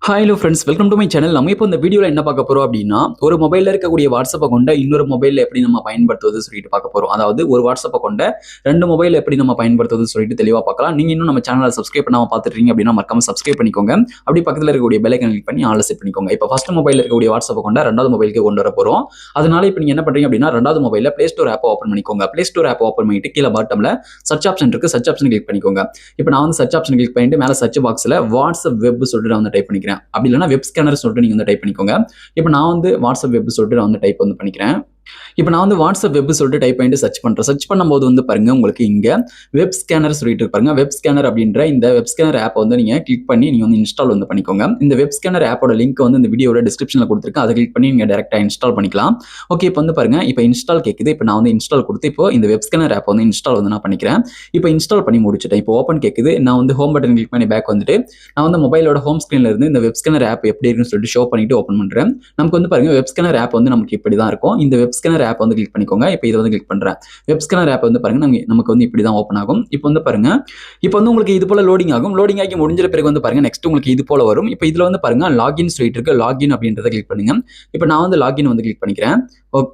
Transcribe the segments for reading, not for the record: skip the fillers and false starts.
Hello friends, welcome to my channel. நம்ம இப்போ இந்த வீடியோவில் என்ன பார்க்க போகிறோம் அப்படின்னா, ஒரு மொபைலில் இருக்கக்கூடிய வாட்ஸ்அப்பை கொண்ட இன்னொரு மொபைலில் எப்படி நம்ம பயன்படுத்துவது சொல்லிட்டு பார்க்க போகிறோம். அதாவது ஒரு வாட்ஸ்அப்பை கொண்ட 2 மொபைல் எப்படி நம்ம பயன்படுத்துவது சொல்லிட்டு தெளிவாக பார்க்கலாம். நீங்கள் இன்னும் நம்ம சேனலை சப்ஸ்கிரைப் பண்ணாமல் பார்த்துட்டீங்க அப்படின்னா மறக்காம சப்ஸ்கிரைப் பண்ணிக்கோங்க. அப்படி பக்கத்தில் இருக்கக்கூடிய பெல் ஐகானை கிளிக் பண்ணி ஆல்ல செட் பண்ணிக்கோங்க. இப்போ ஃபர்ஸ்ட் மொபைலில் இருக்கக்கூடிய வாட்ஸ்அப்பை கொண்ட 2வது மொபைலுக்கு கொண்டு வர போகிறோம். அதனால இப்போ நீங்கள் என்ன பண்ணுறீங்க அப்படின்னா 2வது மொபைலில் ப்ளே ஸ்டோர் ஆப்பை ஓப்பன் பண்ணிக்கோங்க. ப்ளே ஸ்டோர் ஆப்பை ஓப்பன் பண்ணிட்டு கீழே பாட்டமில் சர்ச் ஆப்ஷன் இருக்குது, சர்ச் ஆப்ஷன் கிளிக் பண்ணிக்கோங்க. இப்போ நான் வந்து சர்ச் ஆப்ஷன் கிளிக் பண்ணிட்டு மேலே சர்ச் பாக்ஸில் வாட்ஸ்அப் வெப் சொல்லிட்டு நான் வந்து டைப் பண்ணிக்கிறேன். அப்படி இல்லைனா வெப் ஸ்கேனர் சொல்லிட்டு நீங்க வந்து டைப் பண்ணிக்கோங்க. இப்போ நான் வந்து வாட்ஸ்அப் வெப் சொல்லிட்டு நான் வந்து டைப் வந்து பண்ணிக்கிறேன். இப்போ நான் வந்து வாட்ஸ்அப் வெப் சொல்லிட்டு டைப் பண்ணிட்டு சர்ச் பண்றேன். சர்ச் பண்ணும்போது வந்து பாருங்க, உங்களுக்கு இங்க வெப் ஸ்கேனர் சொல்லிட்டு பாருங்க. வெப் ஸ்கேனர் அப்படின்ற இந்த வெப் ஸ்கேனர் ஆப் வந்து நீங்க கிளிக் பண்ணி நீங்க வந்து இன்ஸ்டால் வந்து பண்ணிக்கோங்க. இந்த வெப் ஸ்கேனர் ஆப்போட லிங்க் வந்து இந்த வீடியோட டிஸ்கிரிப்ஷன்ல கொடுத்துருக்கேன். அதை கிளிக் பண்ணி நீங்க டைரக்டா இன்ஸ்டால் பண்ணிக்கலாம். ஓகே, இப்போ வந்து பாருங்க, இப்போ இன்ஸ்டால் கேக்குது. இப்போ நான் வந்து இன்ஸ்டால் கொடுத்து இப்போ இந்த வெப் ஸ்கேனர் ஆப் வந்து இன்ஸ்டால் வந்து நான் பண்ணிக்கிறேன். இப்போ இன்ஸ்டால் பண்ணி முடிச்சிட்டேன். இப்போ ஓப்பன் கேக்குது. நான் வந்து ஹோம் பட்டன் கிளிக் பண்ணி பேக் வந்துட்டு நான் வந்து மொபைலோட ஹோம் ஸ்கிரீன்ல இருந்து இந்த வெப் ஸ்கேனர் ஆப் எப்படி இருக்குன்னு சொல்லிட்டு ஷோ பண்ணிட்டு ஓப்பன் பண்றேன். நமக்கு வந்து பாருங்க, வெப் ஸ்கேனர் ஆப் வந்து நமக்கு இப்படி தான் இருக்கும். இந்த வெப் ஸ்கேனர் ஆப் வந்து கிளிக் பண்ணிக்கோங்க. இப்போ இதை வந்து கிளிக் பண்றேன். வெப் ஸ்கேனர் ஆப் வந்து பாருங்க, நமக்கு வந்து இப்படி தான் ஓப்பன் ஆகும். இப்போ வந்து பாருங்க, இப்போ வந்து உங்களுக்கு இது போல லோடிங் ஆகும். லோடிங் ஆகி முடிஞ்ச பிறகு வந்து பாருங்க, நெக்ஸ்ட் உங்களுக்கு இது போல வரும். இப்போ இதுல வந்து பாருங்க, லாகின் சொல்லிட்டு இருக்கு. லாகின் அப்படின்றத கிளிக் பண்ணுங்க. இப்போ நான் வந்து லாகின் வந்து கிளிக் பண்ணிக்கிறேன்.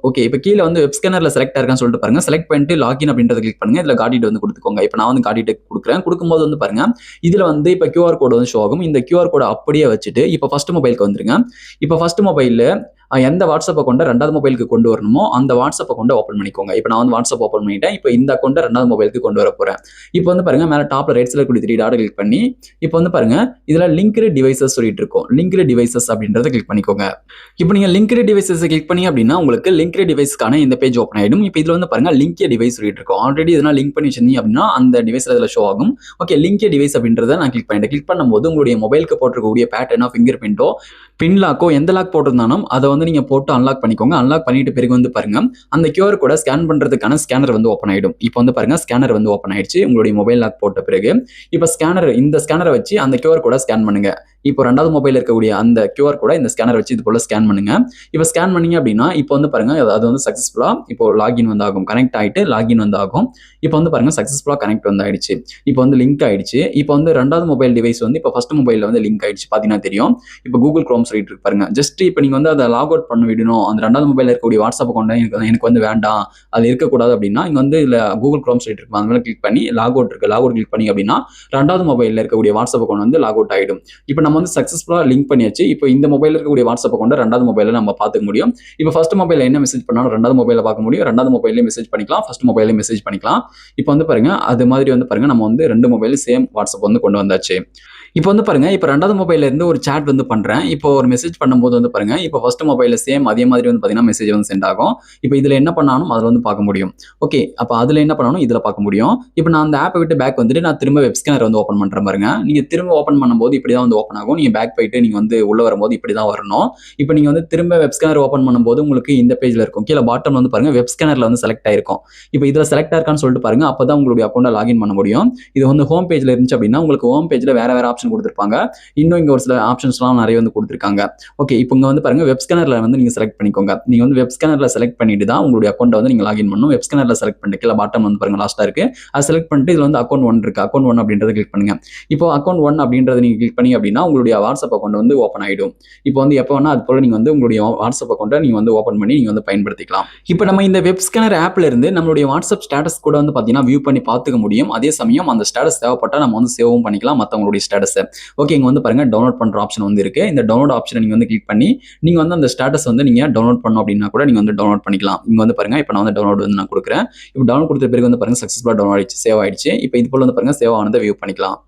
ஓகே, இப்போ கீழே வந்து வெப் ஸ்கேனர்ல செலக்ட் ஆயிருக்கான்னு சொல்லிட்டு பாருங்க. செலக்ட் பண்ணிட்டு லாகின் அப்படின்றத கிளிக் பண்ணுங்க. இதுல கார்டிட் வந்து கொடுத்துக்கோங்க. இப்போ நான் வந்து கார்டிட் கொடுக்குறேன். கொடுக்கும்போது வந்து பாருங்க, இதுல வந்து இப்போ QR கோட் வந்து ஷோ ஆகும். இந்த QR கோட் அப்படியே வச்சுட்டு இப்போ ஃபர்ஸ்ட் மொபைலுக்கு வந்துருங்க. இப்போ ஃபர்ஸ்ட் மொபைல்ல எந்த வாட்ஸ்அப்பை கொண்ட 2வது மொபைலுக்கு கொண்டு வரணுமோ அந்த வாட்ஸ்அப்பை கொண்டு ஓப்பன் பண்ணிக்கோங்க. இப்போ நான் வந்து வாட்ஸ்அப் ஓப்பன் பண்ணிட்டேன். இப்போ இந்த அக்கௌண்ட 2வது மொபைலுக்கு கொண்டு வர போறேன். இப்போ வந்து பாருங்க, மேல டாப்ல ரைட் சைடுல கூடிய 3 டாட் கிளிக் பண்ணி இப்போ வந்து பாருங்க, இதுல லிங்க்டு டிவைசஸ் சொல்லிட்டு இருக்கும். லிங்க்டு டிவைசஸ் அப்படின்றத கிளிக் பண்ணிக்கோங்க. இப்போ நீங்க லிங்க்டு டிவைசஸ் கிளிக் பண்ணி அப்படின்னா உங்களுக்கு லிங்க்டு டிவைஸ்க்கான இந்த பேஜ் ஓப்பன் ஆயிடும். இப்போ இதுல வந்து பாருங்க, லிங்க் டிவைஸ் சொல்லிட்டு இருக்கும். ஆல்ரெடி இதெல்லாம் லிங்க் பண்ணி வச்சிருந்தீங்க அப்படின்னா அந்த டிவைஸ்ல இதுல ஷோ ஆகும். ஓகே, லிங்க் டிவைஸ் அப்படின்றத நான் கிளிக் பண்ணிட்டேன். கிளிக் பண்ணும்போது உங்களுடைய மொபைலுக்கு போட்டிருக்கக்கூடிய பேட்டர்னோ ஃபிங்கர் பிரிண்டோ பின் லாக்கோ எந்த லாக் போட்டிருந்தாலும் அதை வந்து நீங்க போட்டு அன்லாக் பண்ணிக்கோங்க. அன்லாக் பண்ணிட்டு பிறகு வந்து பாருங்க, அந்த QR கோட ஸ்கேன் பண்றதுக்கான ஸ்கேனர் வந்து ஓப்பன் ஆயிடும். இப்போ வந்து பாருங்க, ஸ்கேனர் வந்து ஓப்பன் ஆயிடுச்சு. உங்களுடைய மொபைல் லாக் போட்ட பிறகு இப்போ இந்த ஸ்கேனரை வச்சு அந்த QR கோட ஸ்கேன் பண்ணுங்க. இப்போ 2வது மொபைல் இருக்கக்கூடிய அந்த QR கோட இந்த ஸ்கேனர் வச்சு இது போல ஸ்கேன் பண்ணுங்க. இப்போ ஸ்கேன் பண்ணீங்க அப்படின்னா இப்போ வந்து பாருங்க, அது வந்து சக்சஸ்ஃபுல்லா இப்போ லாகின் வந்து ஆகும். கனெக்ட் ஆயிட்டு லாகின் வந்து ஆகும். இப்போ வந்து பாருங்க, சக்சஸ்ஃபுல்லா கனெக்ட் வந்து ஆயிடுச்சு. இப்போ வந்து லிங்க் ஆயிடுச்சு. இப்போ வந்து 2வது மொபைல் டிவைஸ் வந்து இப்போ ஃபர்ஸ்ட் மொபைல்ல வந்து லிங்க் ஆயிடுச்சு. பாத்தீங்கன்னா தெரியும். இப்போ Google Chrome சொல்லிட்டு இருக்கு பாருங்க. ஜஸ்ட் இப்போ நீங்க வந்து அதை லாக் அவுட் பண்ண விடணும், அந்த 2வது மொபைல்ல இருக்கக்கூடிய வாட்ஸ்அப் கொண்ட எனக்கு வந்து வேண்டாம், அது இருக்கக்கூடாது அப்படின்னா இங்க வந்து இல்ல Google Chrome சொல்லிட்டு இருக்கு, அந்த கிளிக் பண்ணி லாக் அவுட் இருக்கு, லாக் அவுட் கிளிக் பண்ணி அப்படின்னா 2வது மொபைல்ல இருக்கக்கூடிய வாட்ஸ்அப் அக்கௌண்ட் வந்து லாக் அவுட் ஆயிடும். இப்போ நம்ம வந்து சக்சஸ்ஃபுல்லா லிங்க் பண்ணியாச்சு. இப்போ இந்த மொபைல்ல இருக்கக்கூடிய வாட்ஸ்அப் கொண்ட 2வது மொபைல்ல நம்ம பார்த்துக்க முடியும். இப்போ ஃபர்ஸ்ட் மொபைல்ல என்ன மெசேஜ் பண்ணாலும் 2வது மொபைல்ல பார்க்க முடியும். 2வது மொபைல்ல மெசேஜ் பண்ணிக்கலாம், ஃபர்ஸ்ட் மொபைல்ல மெசேஜ் பண்ணிக்கலாம். இப்போ வந்து பாருங்க, அது மாதிரி வந்து பாருங்க, நம்ம வந்து 2 மொபைல் சேம் வாட்ஸ்அப் வந்து கொண்டு வந்தாச்சு. இப்போ வந்து பாருங்க, இப்போ 2வது மொபைல்ல இருந்து ஒரு சாட் வந்து பண்றேன். இப்போ ஒரு மெசேஜ் பண்ணும்போது வந்து பாருங்க, இப்போ ஃபர்ஸ்ட் மொபைல்ல சேம் அதே மாதிரி வந்து பாத்தீங்கன்னா மெசேஜ் வந்து சென்ட் ஆகும். இப்போ இதுல என்ன பண்ணாலும் அதுல வந்து பார்க்க முடியும். ஓகே, அப்ப அதுல என்ன பண்ணணும், இதுல பார்க்க முடியும். இப்போ நான் அந்த ஆப்பை விட்டு பேக் வந்துட்டு நான் திரும்ப வெப் ஸ்கேனர் வந்து ஓப்பன் பண்றேன் பாருங்க. நீங்க திரும்ப ஓப்பன் பண்ணும்போது இப்படிதான் வந்து ஓப்பன் ஆகும். நீங்க பேக் போயிட்டு நீங்க வந்து உள்ள வரும்போது இப்படிதான் வரணும். இப்போ நீங்க வந்து திரும்ப வெப் ஸ்கேனர் ஓப்பன் பண்ணும்போது உங்களுக்கு இந்த பேஜ்ல இருக்கும். கீழே பாட்டம் வந்து பாருங்க, வெப் ஸ்கேனர்ல வந்து செலக்ட் ஆயிருக்கும். இப்போ இதுல செலக்ட் ஆயிருக்கான்னு சொல்லிட்டு பாருங்க, அப்பதான் உங்களுடைய அக்கௌண்ட்டை லாகின் பண்ண முடியும். இது வந்து ஹோம் பேஜ்ல இருந்துச்சு அப்படின்னா உங்களுக்கு ஹோம் பேஜ்ல வேற வேற ஆப்ஷன் கொடுத்திருப்பாங்க. இன்னும் இங்க ஒரு சில ஆப்ஷன்ஸ்லாம் நிறைய வந்து கொடுத்திருக்காங்க. ஓகே, இப்போ இங்க வந்து பாருங்க, வெப் ஸ்கேனர்ல வந்து நீங்க செலக்ட் பண்ணிக்கோங்க. நீங்க வந்து வெப் ஸ்கேனர்ல செலக்ட் பண்ணிட்டு தான் உங்களுடைய அக்கௌண்ட்டை வந்து நீங்க லாகின் பண்ணணும். வெப் ஸ்கேனர்ல செலக்ட் பண்ணிட்டு கீழே பாட்டம் வந்து பாருங்க லாஸ்டா இருக்கு, அதை செலக்ட் பண்ணிட்டு இதுல வந்து அக்கௌண்ட் 1 இருக்கு. அக்கௌண்ட் 1 அப்படின்றத கிளிக் பண்ணுங்க. இப்போ அக்கௌண்ட் 1 அப்படின்றத நீங்க கிளிக் பண்ணி அப்படின்னா உங்களுடைய வாட்ஸ்அப் அக்கௌண்ட் வந்து ஓப்பன் ஆயிடும். இப்போ வந்து எப்போ வேணா அது போல நீங்க வந்து உங்களுடைய வாட்ஸ்அப் அக்கௌண்ட்டை நீங்க வந்து ஓப்பன் பண்ணி நீங்க வந்து பயன்படுத்திக்கலாம். இப்போ நம்ம இந்த வெப் ஸ்கேனர் ஆப்ல இருந்து நம்மளுடைய வாட்ஸ்அப் ஸ்டேட்டஸ் கூட வந்து பாத்தீங்கன்னா வியூ பண்ணி பார்த்துக்க முடியும். அதே சமயம் அந்த ஸ்டேட்டஸ் தேவைப்பட்டா நம்ம வந்து சேவும் பண்ணிக்கலாம் மத்தவங்களுடைய ஸ்டேட்டஸ். ஓகே, இங்க வந்து பாருங்க, டவுன்லோட் பண்ற ஆப்ஷன் வந்து இருக்கு. இந்த டவுன்லோட் ஆப்ஷனை நீங்க வந்து கிளிக் பண்ணி நீங்க வந்து அந்த ஸ்டேட்டஸ் வந்து நீங்க டவுன்லோட் பண்ணணும் அப்படின்னா கூட நீங்க வந்து டவுன்லோட் பண்ணிக்கலாம். இங்க வந்து பாருங்க, இப்போ நான் வந்து டவுன்லோட் வந்து நான் கொடுக்குறேன். இப்போ டவுன்லோட் கொடுத்த பிறகு வந்து பாருங்க, சக்சஸ்ஃபுல்லா டவுன்லோட் ஆயிடுச்சு, சேவ் ஆயிடுச்சு. இப்போ இது போல வந்து பாருங்க, சேவ் ஆனதை வியூ பண்ணிக்கலாம்.